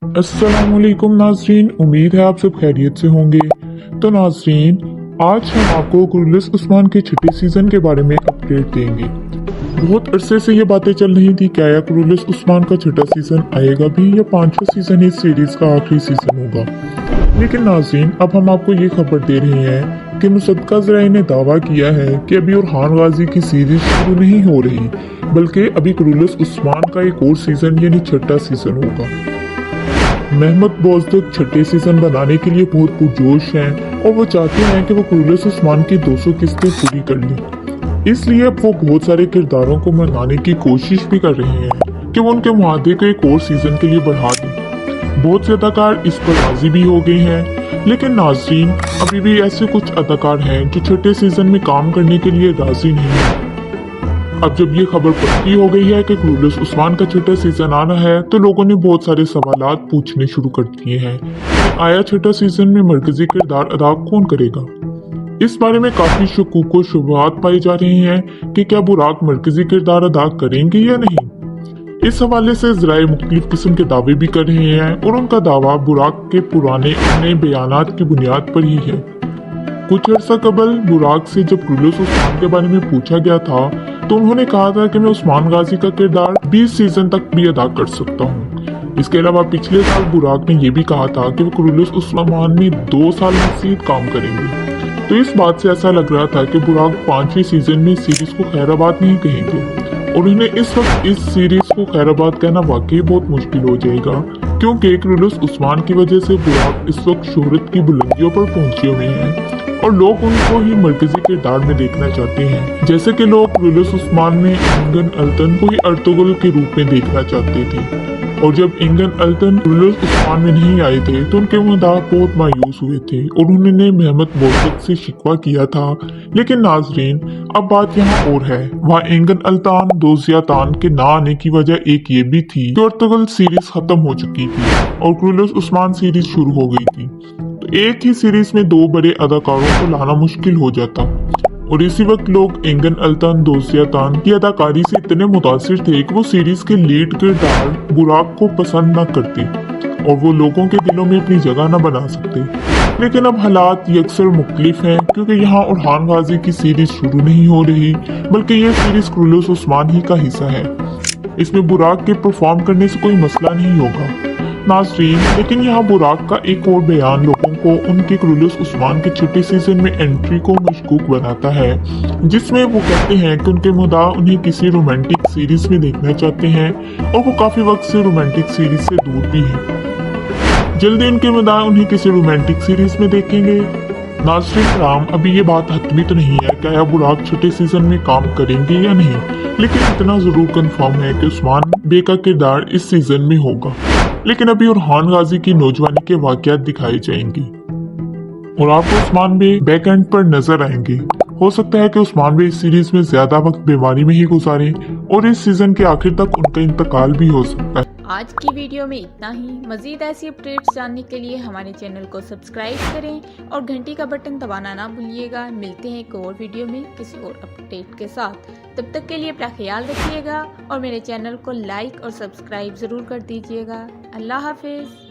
अस्सलाम वालेकुम नाज़रीन, उम्मीद है आप सब खैरियत से होंगे। तो नाज़रीन, आज हम आपको क्रूलेस उस्मान के छठे सीज़न के बारे में अपडेट देंगे। बहुत अरसे से ये बातें चल रही थी, क्या या क्रूलेस उस्मान का छठा सीज़न आएगा भी या पांचवा सीज़न इस सीरीज़ का आखिरी सीज़न होगा। लेकिन नाज़रीन, अब हम आपको ये खबर दे रहे हैं कि मुसद्दक़ा ज़राए ने दावा किया है कि अभी उरहान गाजी की सीरीज़ शुरू नहीं हो रही, बल्कि अभी क्रूलेस उस्मान का एक और सीज़न यानी छठा सीज़न होगा। महमूद बोज़दाक छठे सीजन बनाने के लिए बहुत पुरजोश हैं और वो चाहते हैं कि वो क्रूलेस उस्मान की 200 किस्तें पूरी कर लें। इसलिए अब वो बहुत सारे किरदारों को मनाने की कोशिश भी कर रहे हैं कि वो उनके मुआहदे को एक और सीजन के लिए बढ़ा दें। बहुत से अदाकार इस पर राजी भी हो गए हैं, लेकिन नाज़रीन, अभी भी ऐसे कुछ अदाकार हैं जो छठे सीजन में काम करने के लिए राजी नहीं हैं। अब जब ये खबर पक्की हो गई है कि क्रूलेस उस्मान का छठा सीजन आना है, तो लोगों ने बहुत सारे सवालात पूछने शुरू कर दिए हैं कि आया छठा सीजन में मरकजी किरदार अदा कौन करेगा। इस बारे में काफी शकूक व शुबहात पाई जा रही हैं कि क्या बुराक मरकजी किरदार अदा करेंगे या नहीं। इस हवाले से ज़राए मुख्तलिफ किस्म के दावे भी कर रहे हैं और उनका दावा बुराक के पुराने और नए बयानात की बुनियाद पर ही है। कुछ अर्सा कबल बुराक से जब क्रूलेस उस्मान के बारे में पूछा गया था, तो उन्होंने कहा था कि मैं उस्मान गाजी का किरदार 20 सीजन तक भी अदा कर सकता हूँ। इसके अलावा पिछले साल बुराक ने यह भी कहा था कि वो क्रूलेस उस्मान में 2 साल मज़ीद काम करेंगे। तो इस बात से ऐसा लग रहा था कि बुराक 5वें सीजन में सीरीज को खैराबाद नहीं कहेंगे और उन्हें इस वक्त इस सीरीज को खैराबाद कहना वाकई बहुत मुश्किल हो जाएगा, क्योंकि क्रूलेस उस्मान की वजह से बुराक इस वक्त शोहरत की बुलंदियों पर पहुंचे हुए हैं और लोग उनको ही मरकजी किरदार में देखना चाहते हैं, जैसे कि लोग क्रूलेस उस्मान में इंगन अल्तन को ही अर्तुगरुल के रूप में देखना चाहते थे। और जब इंगन अल्तन क्रूलेस उस्मान में नहीं आए थे तो उनके मदाह बहुत मायूस हुए थे और उन्होंने महमूद बोज़दाक से शिकवा किया था। लेकिन नाजरीन, अब बात यहाँ और है। वहाँ इंगन अल्तान दोजियातान के ना आने की वजह एक ये भी थी कि अर्तुगरुल सीरीज खत्म हो चुकी थी और क्रूलेस उस्मान सीरीज शुरू हो गई थी। एक ही सीरीज में 2 बड़े अदाकारों को लाना मुश्किल हो जाता और इसी वक्त लोग इंगन अल्तान दोजियातान की अदाकारी से इतने मुतासिर थे कि वो सीरीज के लीड किरदार बुराक को पसंद न करते और वो लोगों के दिलों में अपनी जगह न बना सकते। लेकिन अब हालात यकसर मुख्तलिफ हैं, क्योंकि यहाँ उरहान गाजी की सीरीज शुरू नहीं हो रही, बल्कि ये सीरीज क्रूलेस उस्मान ही का हिस्सा है। इसमें बुराक के परफॉर्म करने से कोई मसला नहीं होगा नाज़रीन, लेकिन यहाँ बुराक का एक और बयान लोगों को उनके क्रूलेस उस्मान के छठे सीजन में एंट्री को मशकूक बनाता है, जिसमें वो कहते हैं कि उनके मुद्दा उन्हें किसी रोमांटिक सीरीज में देखना चाहते हैं और वो काफी वक्त से रोमांटिक सीरीज से दूर भी हैं। जल्दी उनके मुद्दा उन्हें किसी रोमांटिक सीरीज में देखेंगे। नाज़रीन राम, अभी ये बात हतमी तो नहीं है क्या बुराक छठे सीजन में काम करेंगे या नहीं, लेकिन इतना जरूर कंफर्म है कि उस्मान बे का किरदार इस सीजन में होगा। लेकिन अभी उरहान गाजी की नौजवानी के वाकयात दिखाए जाएंगे और आपको उस्मान बे बैक एंड पर नजर आएंगे। हो सकता है कि उस्मान बे इस सीरीज में ज्यादा वक्त बीमारी में ही गुजारें और इस सीजन के आखिर तक उनका इंतकाल भी हो सकता है। आज की वीडियो में इतना ही। मजीद ऐसी अपडेट्स जानने के लिए हमारे चैनल को सब्सक्राइब करें और घंटी का बटन दबाना ना भूलिएगा। मिलते हैं एक और वीडियो में किसी और अपडेट के साथ। तब तक के लिए अपना ख्याल रखिएगा और मेरे चैनल को लाइक और सब्सक्राइब ज़रूर कर दीजिएगा। अल्लाह हाफिज़।